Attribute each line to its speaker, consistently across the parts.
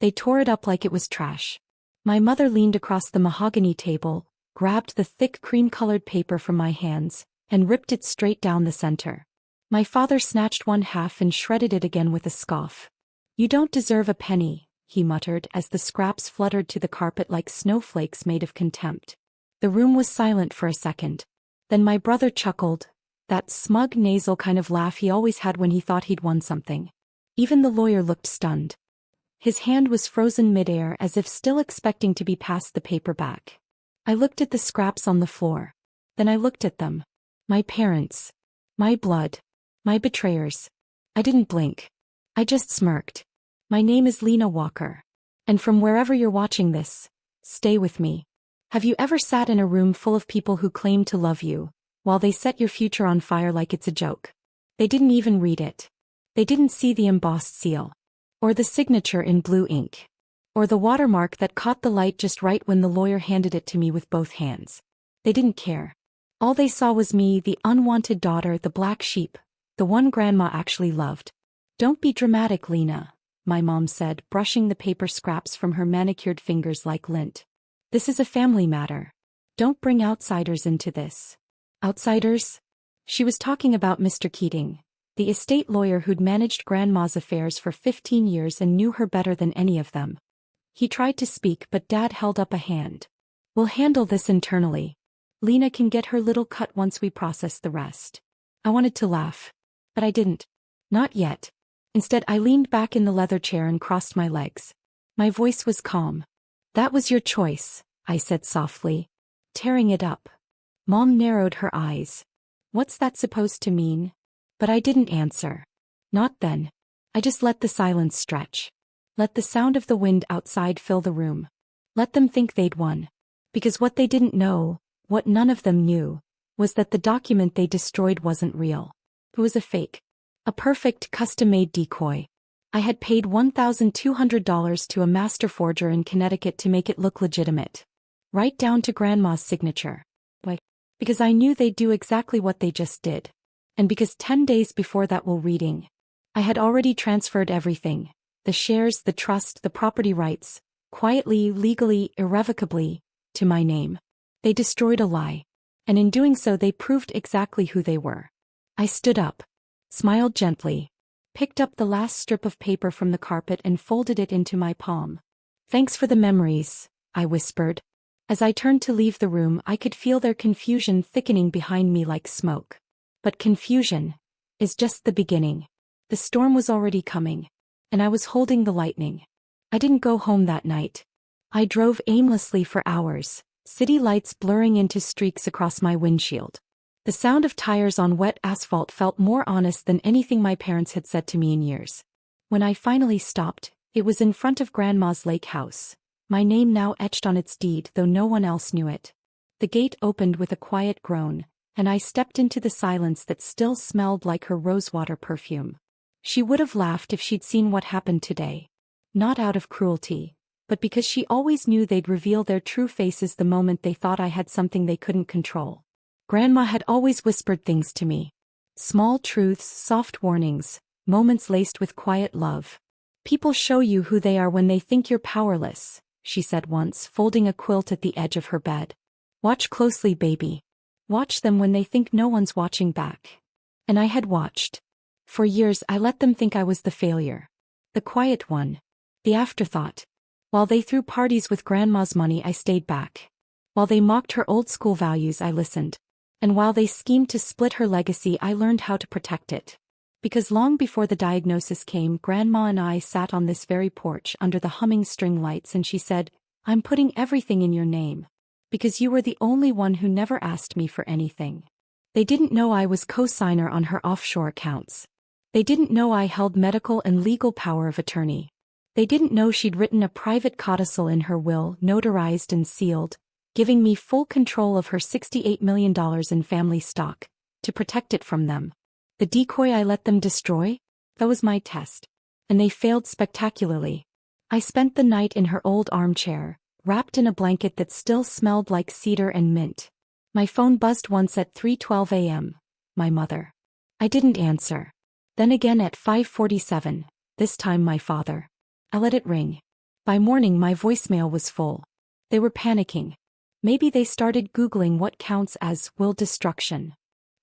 Speaker 1: They tore it up like it was trash. My mother leaned across the mahogany table, grabbed the thick cream-colored paper from my hands, and ripped it straight down the center. My father snatched one half and shredded it again with a scoff. "You don't deserve a penny," he muttered as the scraps fluttered to the carpet like snowflakes made of contempt. The room was silent for a second. Then my brother chuckled, that smug nasal kind of laugh he always had when he thought he'd won something. Even the lawyer looked stunned. His hand was frozen midair as if still expecting to be passed the paper back. I looked at the scraps on the floor. Then I looked at them. My parents. My blood. My betrayers. I didn't blink. I just smirked. My name is Lena Walker. And from wherever you're watching this, stay with me. Have you ever sat in a room full of people who claim to love you, while they set your future on fire like it's a joke? They didn't even read it. They didn't see the embossed seal. Or the signature in blue ink. Or the watermark that caught the light just right when the lawyer handed it to me with both hands. They didn't care. All they saw was me, the unwanted daughter, the black sheep, the one Grandma actually loved. "Don't be dramatic, Lena," my mom said, brushing the paper scraps from her manicured fingers like lint. "This is a family matter. Don't bring outsiders into this." Outsiders? She was talking about Mr. Keating, the estate lawyer who'd managed Grandma's affairs for 15 years and knew her better than any of them. He tried to speak, but Dad held up a hand. "We'll handle this internally. Lena can get her little cut once we process the rest." I wanted to laugh. But I didn't. Not yet. Instead, I leaned back in the leather chair and crossed my legs. My voice was calm. "That was your choice," I said softly. "Tearing it up." Mom narrowed her eyes. "What's that supposed to mean?" But I didn't answer. Not then. I just let the silence stretch. Let the sound of the wind outside fill the room. Let them think they'd won. Because what they didn't know, what none of them knew, was that the document they destroyed wasn't real. It was a fake. A perfect, custom-made decoy. I had paid $1,200 to a master forger in Connecticut to make it look legitimate. Right down to Grandma's signature. Why? Because I knew they'd do exactly what they just did. And because 10 days before that will reading, I had already transferred everything. The shares, the trust, the property rights, quietly, legally, irrevocably, to my name. They destroyed a lie. And in doing so they proved exactly who they were. I stood up, smiled gently, picked up the last strip of paper from the carpet and folded it into my palm. "Thanks for the memories," I whispered. As I turned to leave the room, I could feel their confusion thickening behind me like smoke. But confusion is just the beginning. The storm was already coming. And I was holding the lightning. I didn't go home that night. I drove aimlessly for hours, city lights blurring into streaks across my windshield. The sound of tires on wet asphalt felt more honest than anything my parents had said to me in years. When I finally stopped, it was in front of Grandma's lake house, my name now etched on its deed though no one else knew it. The gate opened with a quiet groan, and I stepped into the silence that still smelled like her rosewater perfume. She would have laughed if she'd seen what happened today. Not out of cruelty, but because she always knew they'd reveal their true faces the moment they thought I had something they couldn't control. Grandma had always whispered things to me. Small truths, soft warnings, moments laced with quiet love. "People show you who they are when they think you're powerless," she said once, folding a quilt at the edge of her bed. "Watch closely, baby. Watch them when they think no one's watching back." And I had watched. For years I let them think I was the failure. The quiet one. The afterthought. While they threw parties with Grandma's money, I stayed back. While they mocked her old school values, I listened. And while they schemed to split her legacy, I learned how to protect it. Because long before the diagnosis came, Grandma and I sat on this very porch under the humming string lights and she said, "I'm putting everything in your name. Because you were the only one who never asked me for anything." They didn't know I was co-signer on her offshore accounts. They didn't know I held medical and legal power of attorney. They didn't know she'd written a private codicil in her will, notarized and sealed, giving me full control of her $68 million in family stock, to protect it from them. The decoy I let them destroy? That was my test. And they failed spectacularly. I spent the night in her old armchair, wrapped in a blanket that still smelled like cedar and mint. My phone buzzed once at 3:12 a.m. My mother. I didn't answer. Then again at 5:47, this time my father. I let it ring. By morning my voicemail was full. They were panicking. Maybe they started Googling what counts as will destruction.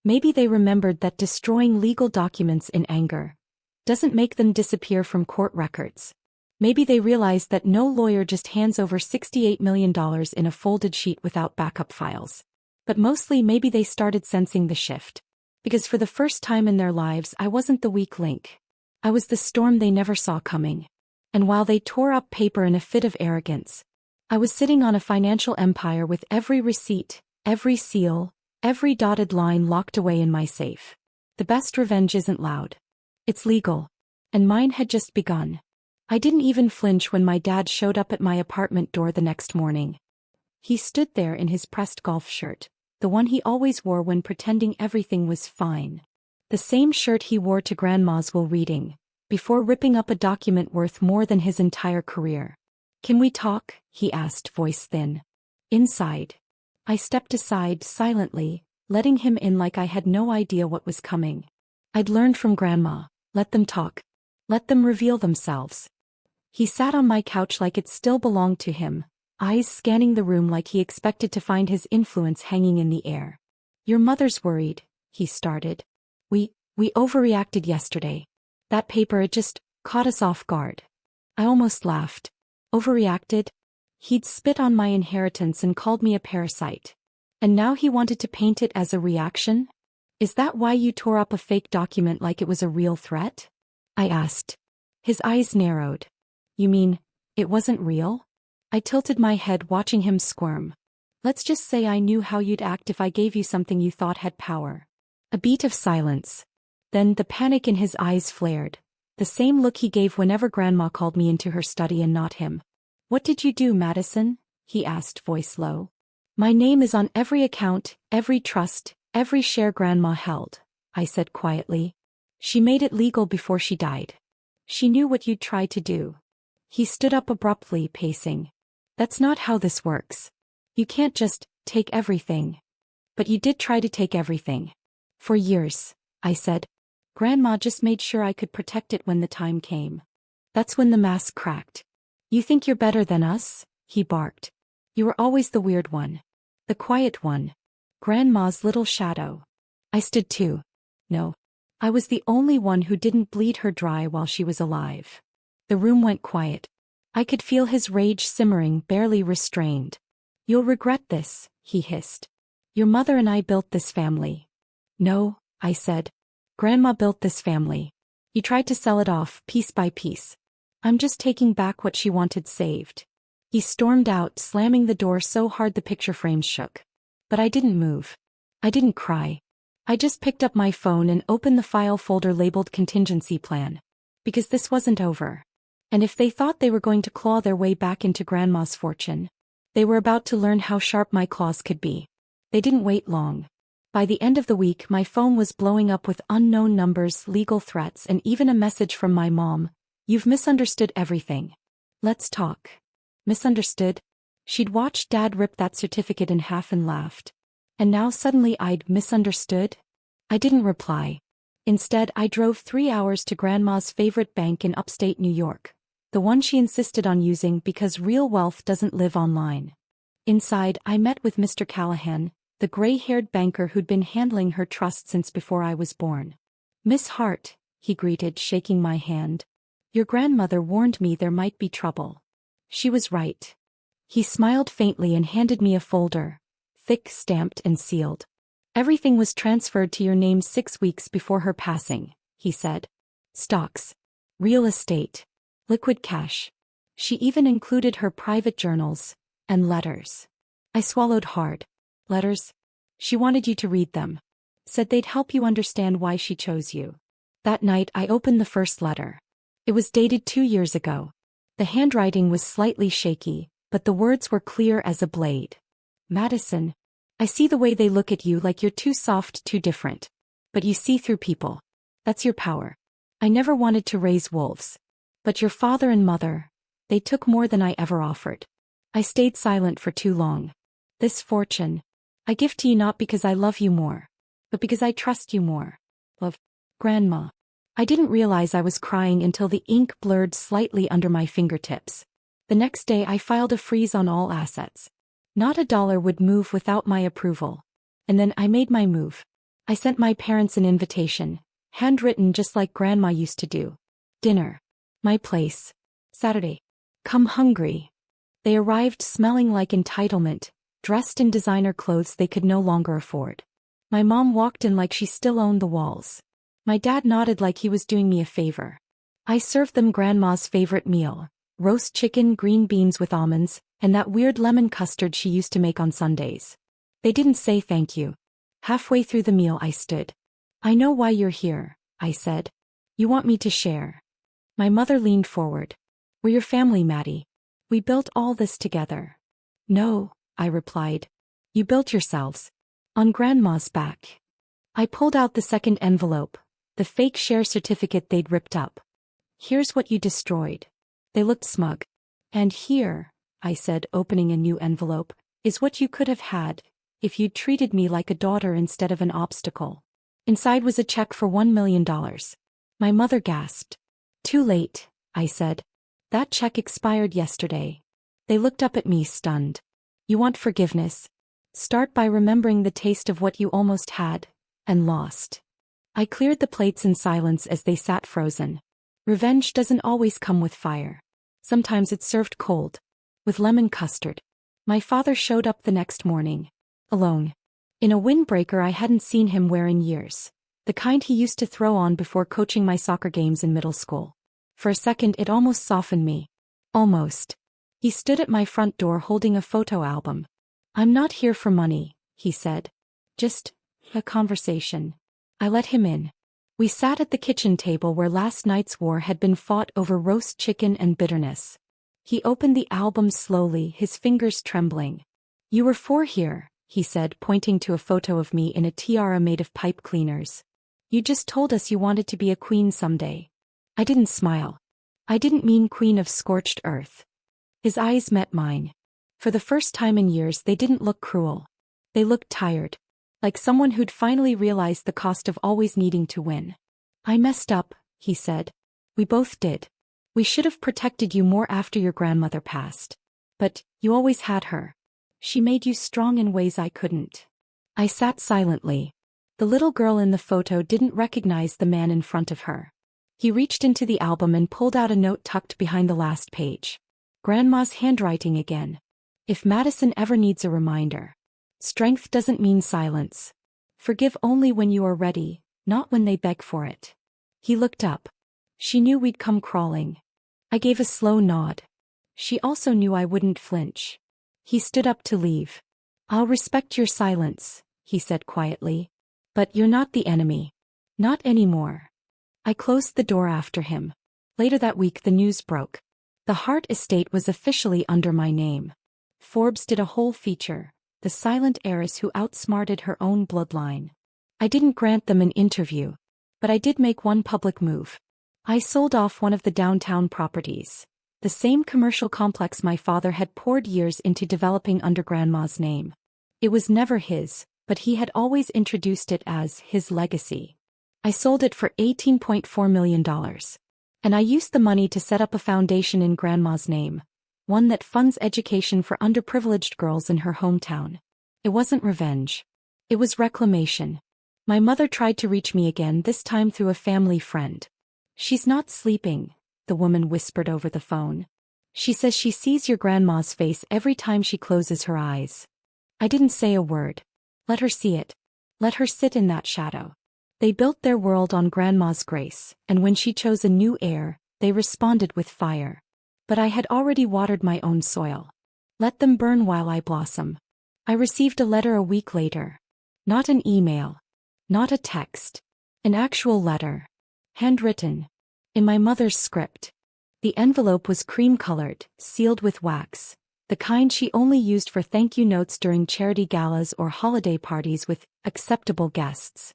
Speaker 1: Maybe they remembered that destroying legal documents in anger doesn't make them disappear from court records. Maybe they realized that no lawyer just hands over $68 million in a folded sheet without backup files. But mostly maybe they started sensing the shift. Because for the first time in their lives I wasn't the weak link. I was the storm they never saw coming. And while they tore up paper in a fit of arrogance, I was sitting on a financial empire with every receipt, every seal, every dotted line locked away in my safe. The best revenge isn't loud. It's legal. And mine had just begun. I didn't even flinch when my dad showed up at my apartment door the next morning. He stood there in his pressed golf shirt, the one he always wore when pretending everything was fine. The same shirt he wore to Grandma's while reading, before ripping up a document worth more than his entire career. "Can we talk?" he asked, voice thin. Inside. I stepped aside silently, letting him in like I had no idea what was coming. I'd learned from Grandma, let them talk. Let them reveal themselves. He sat on my couch like it still belonged to him, eyes scanning the room like he expected to find his influence hanging in the air. "Your mother's worried," he started. We overreacted yesterday. That paper, it just caught us off guard." I almost laughed. Overreacted? He'd spit on my inheritance and called me a parasite. And now he wanted to paint it as a reaction? "Is that why you tore up a fake document like it was a real threat?" I asked. His eyes narrowed. "You mean, it wasn't real?" I tilted my head, watching him squirm. "Let's just say I knew how you'd act if I gave you something you thought had power." A beat of silence. Then the panic in his eyes flared. The same look he gave whenever Grandma called me into her study and not him. "What did you do, Madison?" he asked, voice low. "My name is on every account, every trust, every share Grandma held," I said quietly. "She made it legal before she died. She knew what you'd try to do." He stood up abruptly, pacing. "That's not how this works. You can't just take everything." "But you did try to take everything." "For years," I said. "Grandma just made sure I could protect it when the time came." That's when the mask cracked. "You think you're better than us?" he barked. "You were always the weird one. The quiet one. Grandma's little shadow." I stood too. No. I was the only one who didn't bleed her dry while she was alive. The room went quiet. I could feel his rage simmering, barely restrained. "You'll regret this," he hissed. "Your mother and I built this family." "No," I said. "Grandma built this family. You tried to sell it off, piece by piece. I'm just taking back what she wanted saved." He stormed out, slamming the door so hard the picture frames shook. But I didn't move. I didn't cry. I just picked up my phone and opened the file folder labeled Contingency Plan. Because this wasn't over. And if they thought they were going to claw their way back into Grandma's fortune, they were about to learn how sharp my claws could be. They didn't wait long. By the end of the week, my phone was blowing up with unknown numbers, legal threats, and even a message from my mom. "You've misunderstood everything. Let's talk." Misunderstood? She'd watched Dad rip that certificate in half and laughed. And now suddenly I'd misunderstood? I didn't reply. Instead, I drove 3 hours to Grandma's favorite bank in upstate New York, the one she insisted on using because real wealth doesn't live online. Inside, I met with Mr. Callahan, the gray-haired banker who'd been handling her trust since before I was born. "Miss Hart," he greeted, shaking my hand. "Your grandmother warned me there might be trouble. She was right." He smiled faintly and handed me a folder, thick, stamped and sealed. "Everything was transferred to your name 6 weeks before her passing," he said. "Stocks, real estate, liquid cash. She even included her private journals and letters." I swallowed hard. "Letters? She wanted you to read them. Said they'd help you understand why she chose you." That night I opened the first letter. It was dated 2 years ago. The handwriting was slightly shaky, but the words were clear as a blade. "Madison, I see the way they look at you, like you're too soft, too different. But you see through people. That's your power. I never wanted to raise wolves. But your father and mother, they took more than I ever offered. I stayed silent for too long. This fortune, I give to you not because I love you more, but because I trust you more. Love, Grandma." I didn't realize I was crying until the ink blurred slightly under my fingertips. The next day I filed a freeze on all assets. Not a dollar would move without my approval. And then I made my move. I sent my parents an invitation, handwritten just like Grandma used to do. Dinner. My place. Saturday. Come hungry. They arrived smelling like entitlement, dressed in designer clothes they could no longer afford. My mom walked in like she still owned the walls. My dad nodded like he was doing me a favor. I served them Grandma's favorite meal, roast chicken, green beans with almonds, and that weird lemon custard she used to make on Sundays. They didn't say thank you. Halfway through the meal I stood. I know why you're here, I said. You want me to share. My mother leaned forward. We're your family, Maddie. We built all this together. No, I replied. You built yourselves. On Grandma's back. I pulled out the second envelope, the fake share certificate they'd ripped up. Here's what you destroyed. They looked smug. And here, I said, opening a new envelope, is what you could have had, if you'd treated me like a daughter instead of an obstacle. Inside was a check for $1 million. My mother gasped. Too late, I said. That check expired yesterday. They looked up at me stunned. You want forgiveness? Start by remembering the taste of what you almost had, and lost. I cleared the plates in silence as they sat frozen. Revenge doesn't always come with fire. Sometimes it's served cold. With lemon custard. My father showed up the next morning. Alone. In a windbreaker I hadn't seen him wear in years. The kind he used to throw on before coaching my soccer games in middle school. For a second it almost softened me. Almost. He stood at my front door holding a photo album. I'm not here for money, he said. Just a conversation. I let him in. We sat at the kitchen table where last night's war had been fought over roast chicken and bitterness. He opened the album slowly, his fingers trembling. You were 4 here, he said, pointing to a photo of me in a tiara made of pipe cleaners. You just told us you wanted to be a queen someday. I didn't smile. I didn't mean queen of scorched earth. His eyes met mine. For the first time in years they didn't look cruel. They looked tired. Like someone who'd finally realized the cost of always needing to win. I messed up, he said. We both did. We should have protected you more after your grandmother passed. But you always had her. She made you strong in ways I couldn't. I sat silently. The little girl in the photo didn't recognize the man in front of her. He reached into the album and pulled out a note tucked behind the last page. Grandma's handwriting again. If Madison ever needs a reminder. Strength doesn't mean silence. Forgive only when you are ready, not when they beg for it. He looked up. She knew we'd come crawling. I gave a slow nod. She also knew I wouldn't flinch. He stood up to leave. I'll respect your silence, he said quietly. But you're not the enemy. Not anymore. I closed the door after him. Later that week the news broke. The Hart estate was officially under my name. Forbes did a whole feature. The silent heiress who outsmarted her own bloodline. I didn't grant them an interview. But I did make one public move. I sold off one of the downtown properties. The same commercial complex my father had poured years into developing under Grandma's name. It was never his, but he had always introduced it as his legacy. I sold it for $18.4 million. And I used the money to set up a foundation in Grandma's name. One that funds education for underprivileged girls in her hometown. It wasn't revenge. It was reclamation. My mother tried to reach me again, this time through a family friend. She's not sleeping, the woman whispered over the phone. She says she sees your grandma's face every time she closes her eyes. I didn't say a word. Let her see it. Let her sit in that shadow. They built their world on Grandma's grace, and when she chose a new heir, they responded with fire. But I had already watered my own soil. Let them burn while I blossom. I received a letter a week later. Not an email. Not a text. An actual letter. Handwritten. In my mother's script. The envelope was cream-colored, sealed with wax. The kind she only used for thank you notes during charity galas or holiday parties with acceptable guests.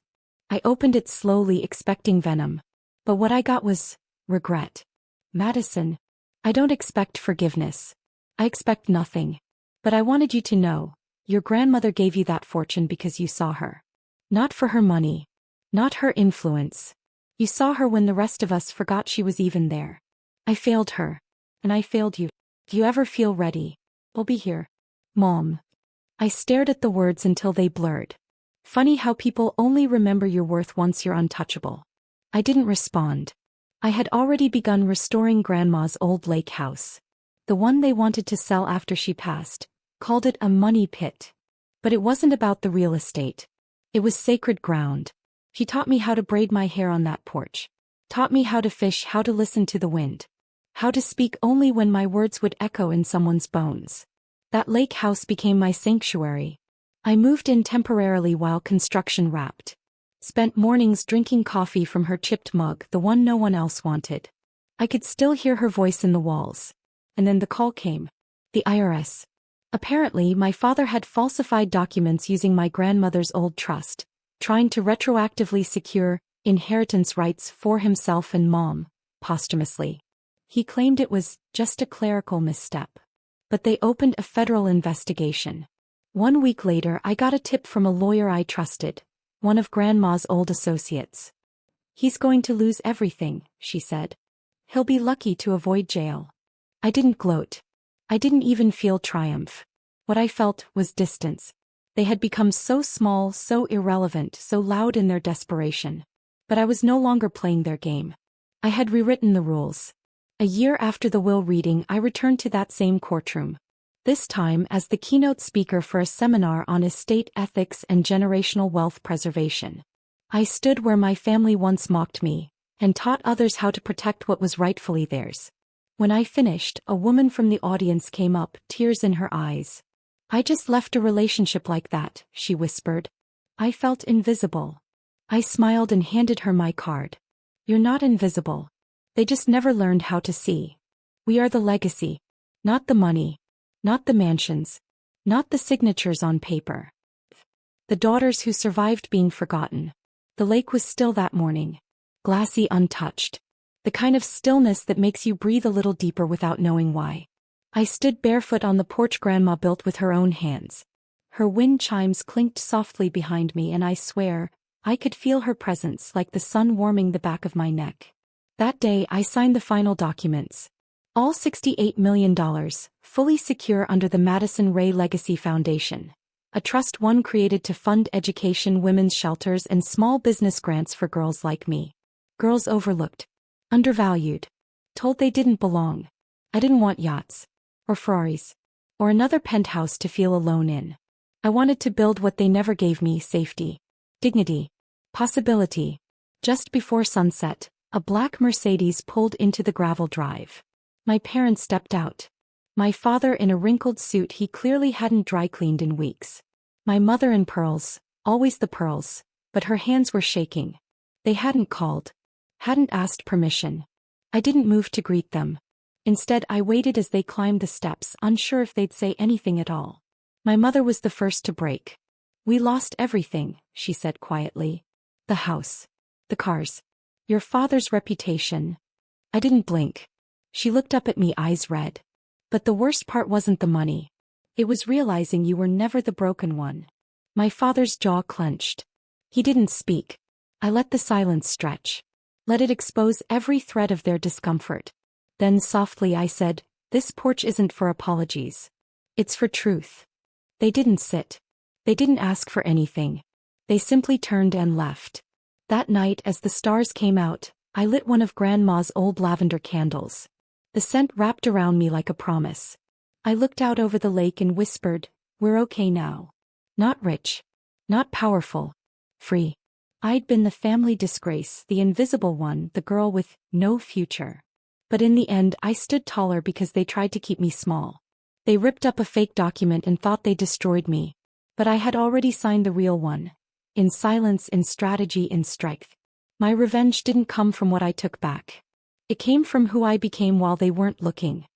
Speaker 1: I opened it slowly, expecting venom. But what I got was regret. Madison. I don't expect forgiveness. I expect nothing. But I wanted you to know, your grandmother gave you that fortune because you saw her. Not for her money. Not her influence. You saw her when the rest of us forgot she was even there. I failed her. And I failed you. If you ever feel ready, I'll be here. Mom. I stared at the words until they blurred. Funny how people only remember your worth once you're untouchable. I didn't respond. I had already begun restoring Grandma's old lake house. The one they wanted to sell after she passed, called it a money pit. But it wasn't about the real estate. It was sacred ground. She taught me how to braid my hair on that porch. Taught me how to fish, how to listen to the wind. How to speak only when my words would echo in someone's bones. That lake house became my sanctuary. I moved in temporarily while construction wrapped. Spent mornings drinking coffee from her chipped mug, the one no one else wanted. I could still hear her voice in the walls. And then the call came. The IRS. Apparently, my father had falsified documents using my grandmother's old trust, trying to retroactively secure inheritance rights for himself and Mom, posthumously. He claimed it was just a clerical misstep. But they opened a federal investigation. 1 week later, I got a tip from a lawyer I trusted, one of Grandma's old associates. He's going to lose everything, she said. He'll be lucky to avoid jail. I didn't gloat. I didn't even feel triumph. What I felt was distance. They had become so small, so irrelevant, so loud in their desperation. But I was no longer playing their game. I had rewritten the rules. A year after the will reading, I returned to that same courtroom. This time as the keynote speaker for a seminar on estate ethics and generational wealth preservation. I stood where my family once mocked me, and taught others how to protect what was rightfully theirs. When I finished, a woman from the audience came up, tears in her eyes. I just left a relationship like that, she whispered. I felt invisible. I smiled and handed her my card. You're not invisible. They just never learned how to see. We are the legacy. Not the money. Not the mansions. Not the signatures on paper. The daughters who survived being forgotten. The lake was still that morning. Glassy, untouched. The kind of stillness that makes you breathe a little deeper without knowing why. I stood barefoot on the porch Grandma built with her own hands. Her wind chimes clinked softly behind me, and I swear, I could feel her presence like the sun warming the back of my neck. That day I signed the final documents. All $68 million, fully secure under the Madison Ray Legacy Foundation. A trust one created to fund education, women's shelters, and small business grants for girls like me. Girls overlooked. Undervalued. Told they didn't belong. I didn't want yachts. Or Ferraris. Or another penthouse to feel alone in. I wanted to build what they never gave me: safety. Dignity. Possibility. Just before sunset, a black Mercedes pulled into the gravel drive. My parents stepped out. My father in a wrinkled suit he clearly hadn't dry cleaned in weeks. My mother in pearls, always the pearls, but her hands were shaking. They hadn't called. Hadn't asked permission. I didn't move to greet them. Instead, I waited as they climbed the steps, unsure if they'd say anything at all. My mother was the first to break. We lost everything, she said quietly. The house. The cars. Your father's reputation. I didn't blink. She looked up at me, eyes red. But the worst part wasn't the money. It was realizing you were never the broken one. My father's jaw clenched. He didn't speak. I let the silence stretch. Let it expose every thread of their discomfort. Then softly I said, this porch isn't for apologies. It's for truth. They didn't sit. They didn't ask for anything. They simply turned and left. That night as the stars came out, I lit one of Grandma's old lavender candles. The scent wrapped around me like a promise. I looked out over the lake and whispered, we're okay now. Not rich. Not powerful. Free. I'd been the family disgrace, the invisible one, the girl with no future. But in the end I stood taller because they tried to keep me small. They ripped up a fake document and thought they destroyed me. But I had already signed the real one. In silence, in strategy, in strength. My revenge didn't come from what I took back. It came from who I became while they weren't looking.